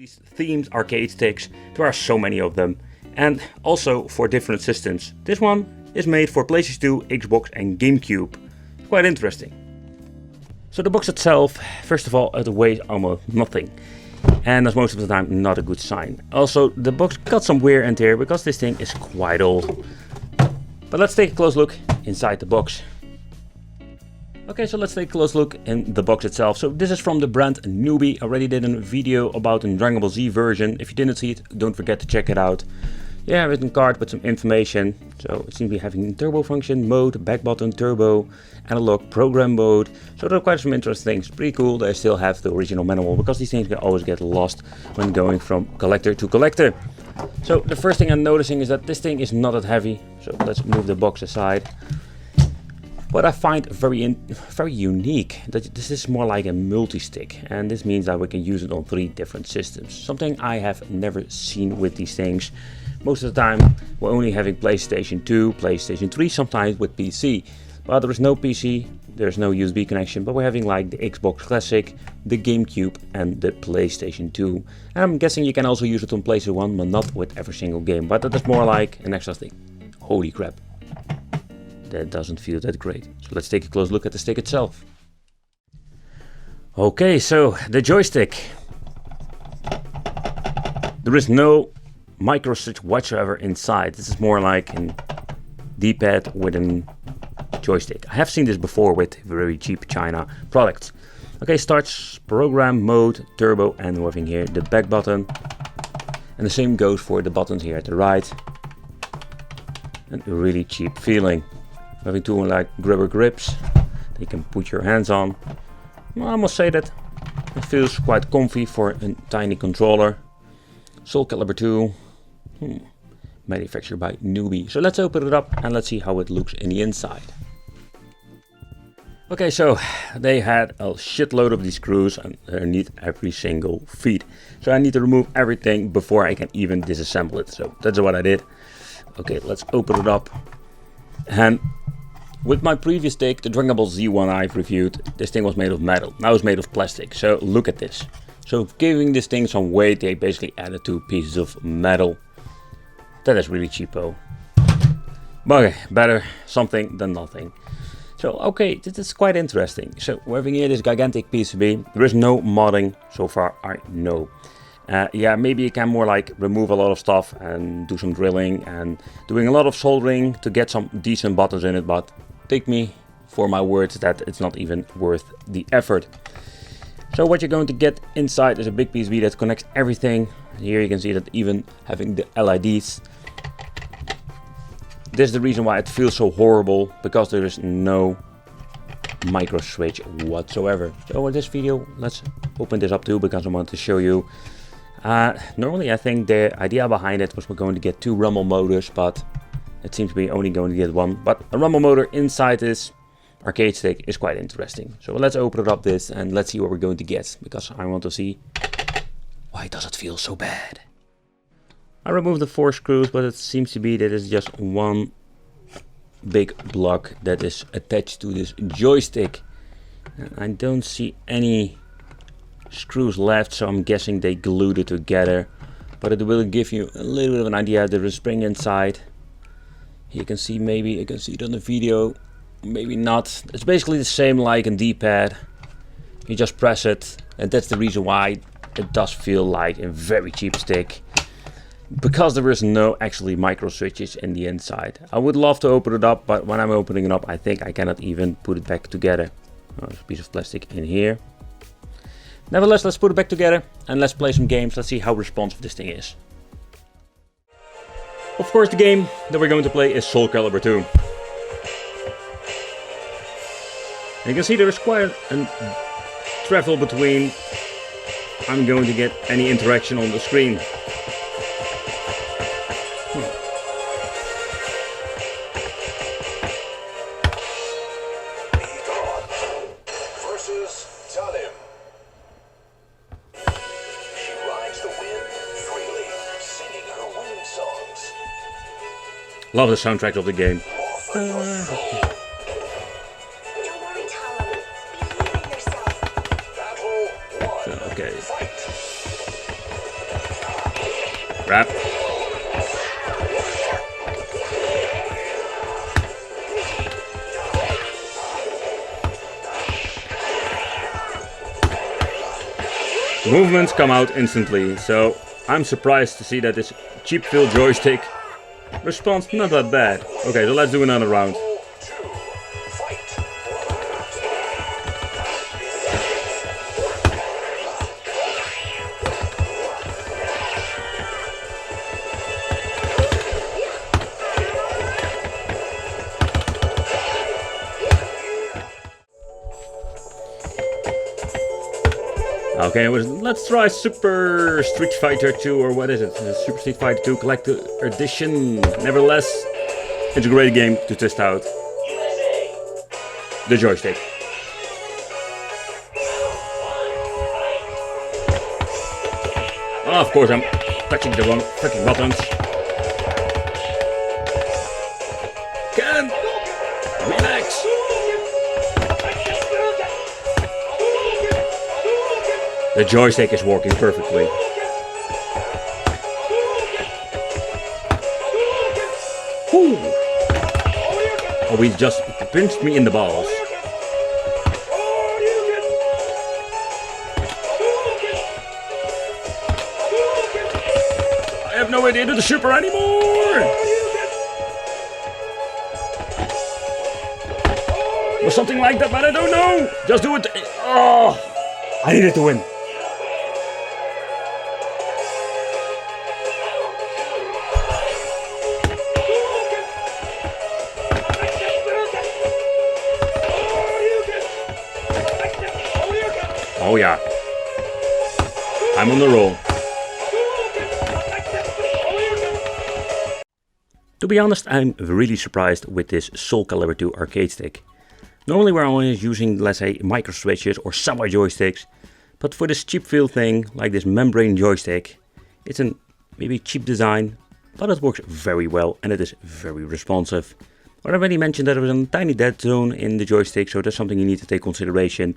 these themed arcade sticks. There are so many of them, and also for different systems. This one is made for PlayStation 2, Xbox and GameCube. Quite interesting. So the box itself, first of all, it weighs almost nothing. And that's most of the time not a good sign. Also, the box got some wear and tear because this thing is quite old. But let's take a close look inside the box. Okay, so let's take a close look in the box itself. So this is from the brand Newbie. I already did a video about the Dragon Ball Z version. If you didn't see it, don't forget to check it out. Yeah, written card with some information. So it seems to be having turbo function, mode, back button, turbo, analog, program mode. So there are quite some interesting things. Pretty cool. They still have the original manual because these things can always get lost when going from collector to collector. So the first thing I'm noticing is that this thing is not that heavy. So let's move the box aside. What I find very unique, that this is more like a multi-stick, and this means that we can use it on 3 different systems. Something I have never seen with these things. Most of the time we're only having PlayStation 2, PlayStation 3, sometimes with PC. But there is no PC, there's no USB connection, but we're having like the Xbox Classic, the GameCube and the PlayStation 2. And I'm guessing you can also use it on PlayStation 1, but not with every single game. But that is more like an extra thing. Holy crap. That doesn't feel that great. So let's take a close look at the stick itself. Okay, so the joystick. There is no micro switch whatsoever inside. This is more like a D-pad with a joystick. I have seen this before with very cheap China products. Okay, starts, program, mode, turbo, and we're having here the back button. And the same goes for the buttons here at the right. And a really cheap feeling. Having 2 like grabber grips that you can put your hands on. Well, I must say that it feels quite comfy for a tiny controller. Soul Calibur 2, manufactured by Newbie. So let's open it up and let's see how it looks in the inside. Okay, so they had a shitload of these screws underneath every single feet. So I need to remove everything before I can even disassemble it. So that's what I did. Okay, let's open it up. And with my previous stick, the Dragon Ball Z one I've reviewed, this thing was made of metal. Now it's made of plastic. So look at this. So giving this thing some weight, they basically added 2 pieces of metal. That is really cheapo. But okay, better something than nothing. So okay, this is quite interesting. So we're having here this gigantic PCB. There is no modding so far I know. Yeah, maybe you can more like remove a lot of stuff and do some drilling and doing a lot of soldering to get some decent buttons in it, but take me for my words that it's not even worth the effort. So what you're going to get inside is a big PCB that connects everything. Here you can see that even having the LEDs. This is the reason why it feels so horrible, because there is no micro switch whatsoever. So in this video, let's open this up too, because I want to show you. Normally I think the idea behind it was we're going to get 2 rumble motors, but it seems to be only going to get 1. But a rumble motor inside this arcade stick is quite interesting. So let's open it up this and let's see what we're going to get, because I want to see why does it feel so bad. I removed the 4 screws, but it seems to be that it's just one big block that is attached to this joystick. And I don't see any screws left, so I'm guessing they glued it together. But it will give you a little bit of an idea. There is a spring inside. You can see, maybe you can see it on the video, maybe not. It's basically the same like a D-pad. You just press it, and that's the reason why it does feel like a very cheap stick, because there is no actually micro switches in the inside. I would love to open it up, but when I'm opening it up, I think I cannot even put it back together. Oh, there's a piece of plastic in here. Nevertheless, let's put it back together and let's play some games. Let's see how responsive this thing is. Of course, the game that we're going to play is Soul Calibur 2. And you can see there is quite a travel between I'm going to get any interaction on the screen. Love the soundtrack of the game. Don't worry, Tom. Believe in yourself. Okay. Crap. Movements come out instantly, so I'm surprised to see that this cheap fill joystick responds not that bad. Okay, so let's do another round. Okay, let's try Super Street Fighter 2, or what is it? Super Street Fighter 2 Collector Edition. Nevertheless, it's a great game to test out. The joystick. Oh, of course I'm touching the wrong freaking buttons. Ken! Relax! The joystick is working perfectly. Whew. Oh, he just pinched me in the balls. I have no idea to the super anymore! Or something like that, but I don't know! Just do it! Oh! I needed to win. Oh yeah, I'm on the roll. To be honest, I'm really surprised with this Soul Calibur 2 arcade stick. Normally we're always using, let's say, micro switches or samurai joysticks, but for this cheap feel thing, like this membrane joystick, it's a maybe cheap design, but it works very well and it is very responsive. I already mentioned that there was a tiny dead zone in the joystick, so that's something you need to take consideration.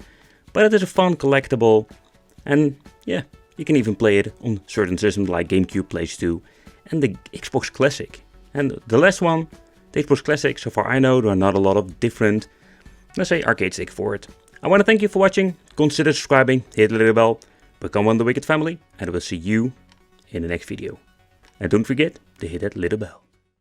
But it is a fun collectible, and yeah, you can even play it on certain systems like GameCube, PlayStation 2 and the Xbox Classic. And the last one, the Xbox Classic, so far I know there are not a lot of different, let's say, arcade stick for it. I want to thank you for watching, consider subscribing, hit the little bell, become one of the Wicked family, and I will see you in the next video. And don't forget to hit that little bell.